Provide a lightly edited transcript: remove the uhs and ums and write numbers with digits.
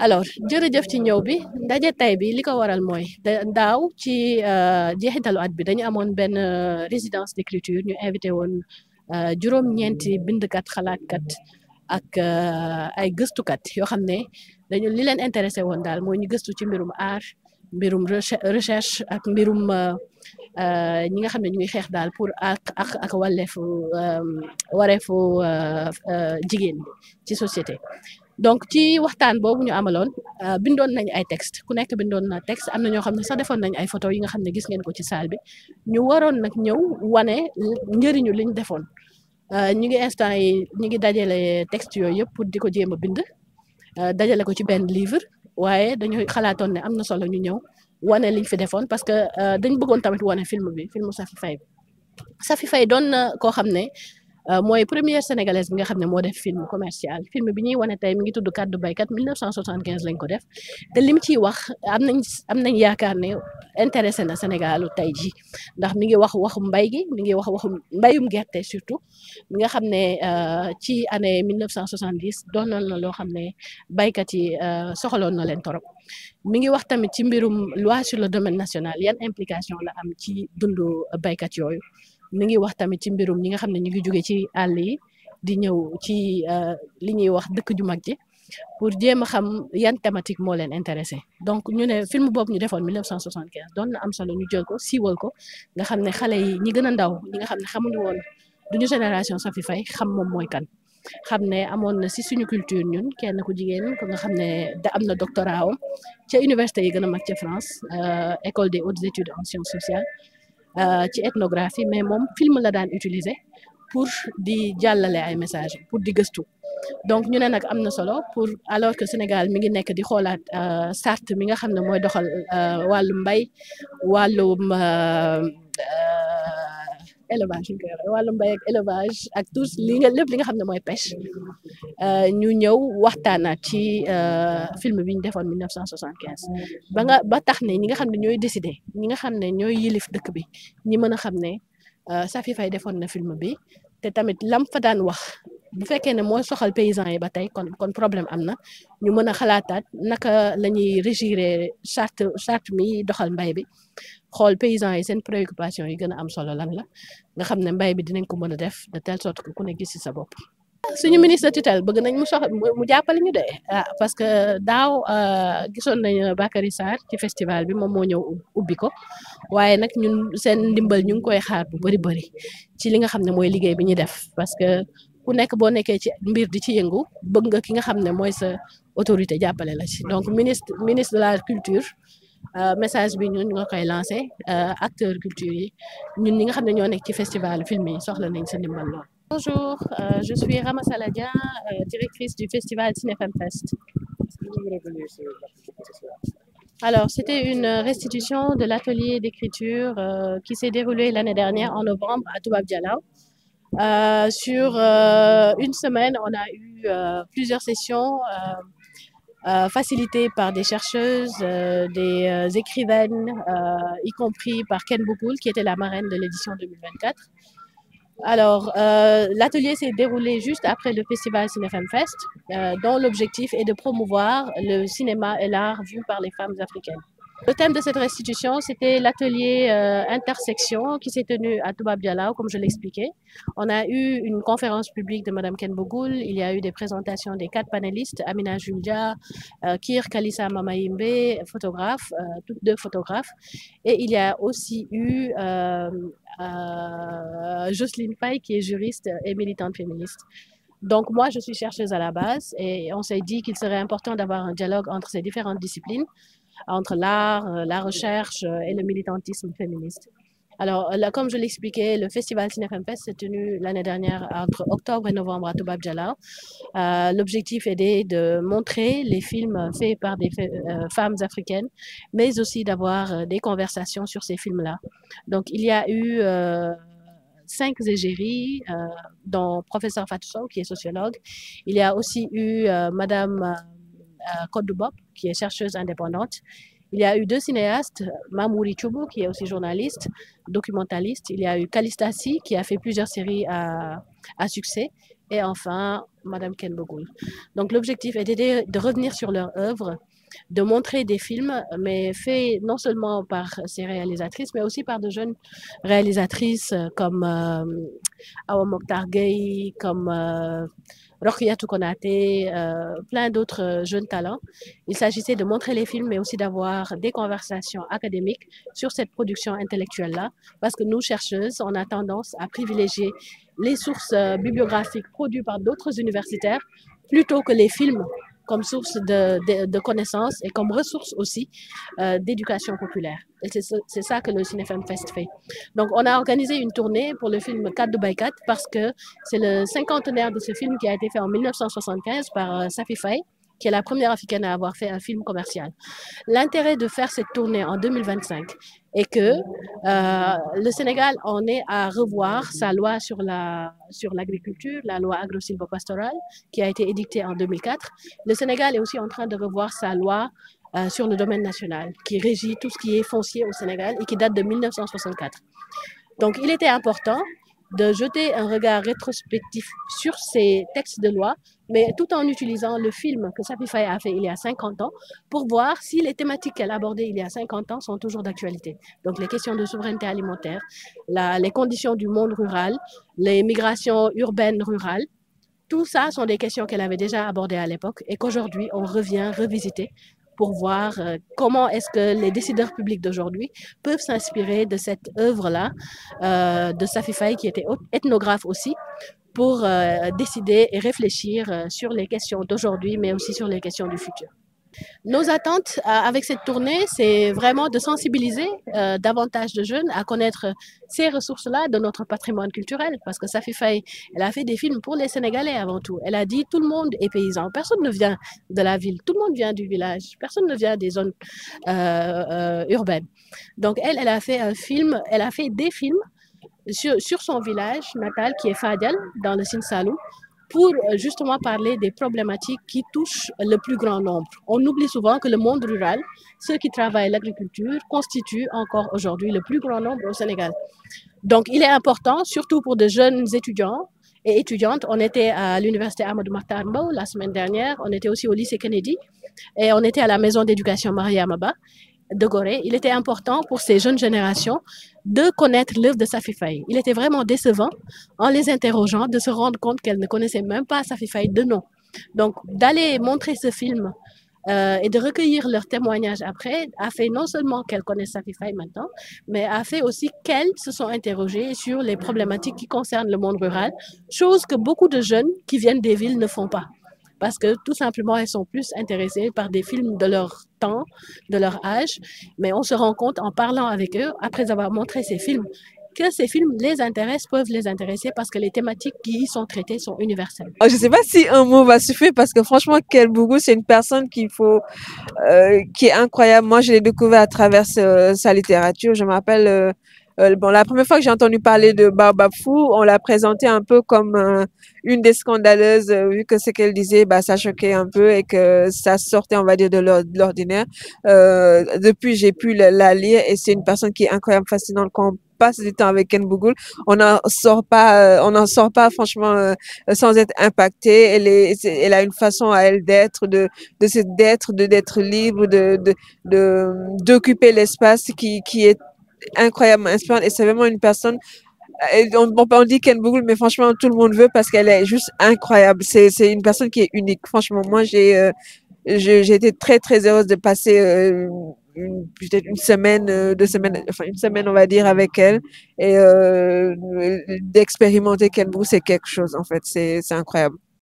alors jërëjëf ci ñëw bi ndaje tey bi li ko waral mooy daaw ci jeexitalu at bi dañu amoon benn résidence d'écriture ñu invité woon juróom-ñeenti bindkat xalaatkat ak ay gëstukat yoo xam ne dañu li leen intéressé woon daal mooy ñu gëstu ci mbirum art mbirum recherche ak mbirum ñi nga xam ne ñu ngi xeex daal pour ak wareefu jigéen ci société. donc ci waxtaan boobu ñu amaloon bindoon nañ ay texte ku nekk bindoon na texte am na ñoo xam ne sax defoon nañ ay photo yi nga xam ne gis ngeen ko ci salle bi ñu waroon nag ñëw wane njëriñu liñ defoon ñu ngi instant yi ñu ngi dajale texte yooyu yëpp pour di ko jéem a bind dajale ko ci benn livre waaye dañu xalaatoon ne am na solo ñu ñëw wane liñ fi defoon parce que dañ bëggoon tamit wane film bi filmu Safi Faye bi Safi Faye doon na koo xam ne mooy première sénégalaise bi nga xam ne moo def film commercial film bi ñuy wane tey mi ngi tudd Kaddu Baykat 1975 lañ ko def te lim ciy wax am nañ yaakaar ne intéressé na Sénégalu tey ji ndax mi ngi wax waxu mbay gi mi ngi wax waxu mbayum gerte surtout mi nga xam ne ci année 1970 doonoon na loo xam ne baykat yi soxaloon na leen torop mi ngi wax tamit ci mbirum loi sur le domaine national yan implication la am ci dundu baykat yooyu mi ngi wax tamit ci mbirum ñi nga xam ne ñu ngi jóge ci àll yi di ñëw ci li ñuy wax dëkk ju mag ji pour jéem a xam yan thématique moo leen intéressé donc ñu ne film boobu ñu defoon 1975 doon na am solo ñu jël ko siiwal ko nga xam ne xale yi ñi gën a ndaw ñi nga xam ne xamuñu woon duñu génération Safi Faye xam moom mooy kan xam ne amoon na si suñu culture ñun kenn ku jigéen ko nga xam ne da am na doctorat am ca université yi gën a mag ca France école des hautes études en sciences sociales ci ethnographie mais moom film la daan utiliser pour di jàllale ay message pour di gëstu donc ñu ne nag am na solo pour alors que Sénégal mi ngi nekk di xoolaat charte mi nga xam ne mooy doxal wàllum mbay wàllum élevage ñu koy waxee wàllum mbay ak élevage ak tout lépp li nga xam ne mooy pêche ñu ñëw waxtaanaat ci film bi ñu defoon 1975 ba tax ne ñi nga xam ne ñooy décider ñi nga xam ne ñooy yilif dëkk bi ñi mën a xam ne Safi Faye defoon na film bi te tamit lam fa daan wax bu fekkee ne mooy soxal paysans yi ba tey kon problème am na ñu mën a xalaataat naka la ñuy régir charte mi doxal mbay bi xool paysans yi seen préoccupation yi gën a am solo lan la nga xam ne mbay bi dinañ ko mën a def de telle sorte que ku ne gis ci sa bopp. suñu ministre de tutelle bëgg nañ mu jàppale ñu de parce que daaw gisoon nañu Bakary Sarr ci festival bi moom moo ñëw ubbi ko waaye nag ñun seen ndimbal ñu ngi koy xaar bu bëri ci li nga xam ne mooy liggéey bi ñuy def parce que ku nekk boo nekkee ci mbir di ci yëngu bëgg nga ki nga xam ne mooy sa autorité jàppale la ci donc ministre de la culture message bi ñun nga koy lancé acteur culture yi ñun ñi nga xam ne ñoo nekk ci festival film yi soxla nañ sa ndimbal lool. Bonjour, je suis Rama Saladin, directrice du festival Cinefem Fest. Alors, c'était une restitution de l'atelier d'écriture qui s'est déroulé l'année dernière en novembre à Toubab Dialaw. Sur une semaine, on a eu plusieurs sessions facilitées par des chercheuses, des écrivaines, y compris par Ken Boukoul, qui était la marraine de l'édition 2024. Alors, l'atelier s'est déroulé juste après le festival Cinefem Fest, dont l'objectif est de promouvoir le cinéma et l'art vu par les femmes africaines. Le thème de cette restitution, c'était l'atelier intersection qui s'est tenu à Toubab Dialaw, comme je l'expliquais. On a eu une conférence publique de Madame Ken Boukoul, il y a eu des présentations des 4 panélistes, Amina Julia, Kir Kalissa Mamaïmbe, photographe, toutes 2 photographes. Et il y a aussi eu Jocelyne Faye, qui est juriste et militante féministe. Donc moi, je suis chercheuse à la base et on s'est dit qu'il serait important d'avoir un dialogue entre ces différentes disciplines, entre l'art, la recherche et le militantisme féministe. Alors, là, comme je l'expliquais, le festival Cinefem Fest s'est tenu l'année dernière entre octobre et novembre à Toubab Dialaw. L'objectif était de montrer les films faits par des femmes africaines, mais aussi d'avoir des conversations sur ces films-là. Donc, il y a eu 5 égéries, dont professeur Fatou Sow, qui est sociologue. Il y a aussi eu Madame Kodubop, qui est chercheuse indépendante. Il y a eu 2 cinéastes, Mamouri Choubou, qui est aussi journaliste, documentaliste. Il y a eu Kalistasi, qui a fait plusieurs séries à succès. et enfin Madame Ken Bogul. Donc l'objectif était de revenir sur leur œuvre, de montrer des films, mais faits non seulement par ces réalisatrices, mais aussi par de jeunes réalisatrices comme Awa Mokhtar Gueye, comme Rokhyatou Konaté, plein d'autres jeunes talents. Il s'agissait de montrer les films, mais aussi d'avoir des conversations académiques sur cette production intellectuelle-là, parce que nous, chercheuses, on a tendance à privilégier les sources bibliographiques produites par d'autres universitaires plutôt que les films comme source de connaissances et comme ressource aussi d'éducation populaire. Et c'est ça que le Cinefem Fest fait. Donc, on a organisé une tournée pour le film 4 de Baykat parce que c'est le cinquantenaire de ce film qui a été fait en 1975 par Safi Faye, qui est la première africaine à avoir fait un film commercial. L'intérêt de faire cette tournée en 2025 est que le Sénégal en est à revoir sa loi sur l'agriculture, la loi agro-silvopastorale, qui a été édictée en 2004. Le Sénégal est aussi en train de revoir sa loi sur le domaine national, qui régit tout ce qui est foncier au Sénégal et qui date de 1964. Donc, il était important de jeter un regard rétrospectif sur ces textes de loi, mais tout en utilisant le film que Safi Faye a fait il y a 50 ans pour voir si les thématiques qu'elle abordait il y a 50 ans sont toujours d'actualité. Donc, les questions de souveraineté alimentaire, les conditions du monde rural, les migrations urbaines rurales, tout ça sont des questions qu'elle avait déjà abordées à l'époque et qu'aujourd'hui, on revient revisiter pour voir comment est-ce que les décideurs publics d'aujourd'hui peuvent s'inspirer de cette œuvre-là de Safi Faye, qui était ethnographe aussi, pour décider et réfléchir sur les questions d'aujourd'hui, mais aussi sur les questions du futur. Nos attentes avec cette tournée, c'est vraiment de sensibiliser davantage de jeunes à connaître ces ressources-là de notre patrimoine culturel. Parce que Safi Faye, elle a fait des films pour les Sénégalais avant tout. Elle a dit tout le monde est paysan. Personne ne vient de la ville. Tout le monde vient du village. Personne ne vient des zones urbaines. Donc elle a fait un film, elle a fait des films sur son village natal qui est Fadial, dans le Sine Saloum, pour justement parler des problématiques qui touchent le plus grand nombre. On oublie souvent que le monde rural, ceux qui travaillent l'agriculture, constituent encore aujourd'hui le plus grand nombre au Sénégal. Donc, il est important, surtout pour de jeunes étudiants et étudiantes. On était à l'université Amadou Mahtar Mbow la semaine dernière, on était aussi au lycée Kennedy et on était à la maison d'éducation Mariam Abba de Gorée. Il était important pour ces jeunes générations de connaître l'œuvre de Safi Faye. Il était vraiment décevant, en les interrogeant, de se rendre compte qu'elles ne connaissaient même pas Safi Faye de nom. Donc, d'aller montrer ce film et de recueillir leurs témoignages après a fait non seulement qu'elles connaissent Safi Faye maintenant, mais a fait aussi qu'elles se sont interrogées sur les problématiques qui concernent le monde rural, chose que beaucoup de jeunes qui viennent des villes ne font pas. Parce que tout simplement, elles sont plus intéressées par des films de leur temps, de leur âge. Mais on se rend compte en parlant avec eux, après avoir montré ces films, que ces films les intéressent, peuvent les intéresser parce que les thématiques qui y sont traitées sont universelles. Je sais pas si un mot va suffire parce que franchement, Ken Bougou, c'est une personne qui est incroyable. Moi, je l'ai découvert à travers sa littérature. Je m'appelle, bon, la première fois que j'ai entendu parler de Baobab Fou, on l'a présenté un peu comme une des scandaleuses, vu que ce qu'elle disait, bah, ça choquait un peu et que ça sortait, on va dire, de l'ordinaire. Depuis, j'ai pu la lire et c'est une personne qui est incroyable, fascinante. Quand on passe du temps avec Ken Bougoul, on n'en sort pas franchement sans être impacté. Elle a une façon à elle d'être, d'être libre, d'occuper l'espace qui est incroyablement inspirante et c'est vraiment une personne on dit Ken Bougoul mais franchement tout le monde veut parce qu'elle est juste incroyable, c'est une personne qui est unique. Franchement, moi j'ai été très très heureuse de passer peut-être une semaine, 2 semaines, enfin une semaine on va dire avec elle et d'expérimenter Ken Bougoul, c'est quelque chose en fait, c'est incroyable.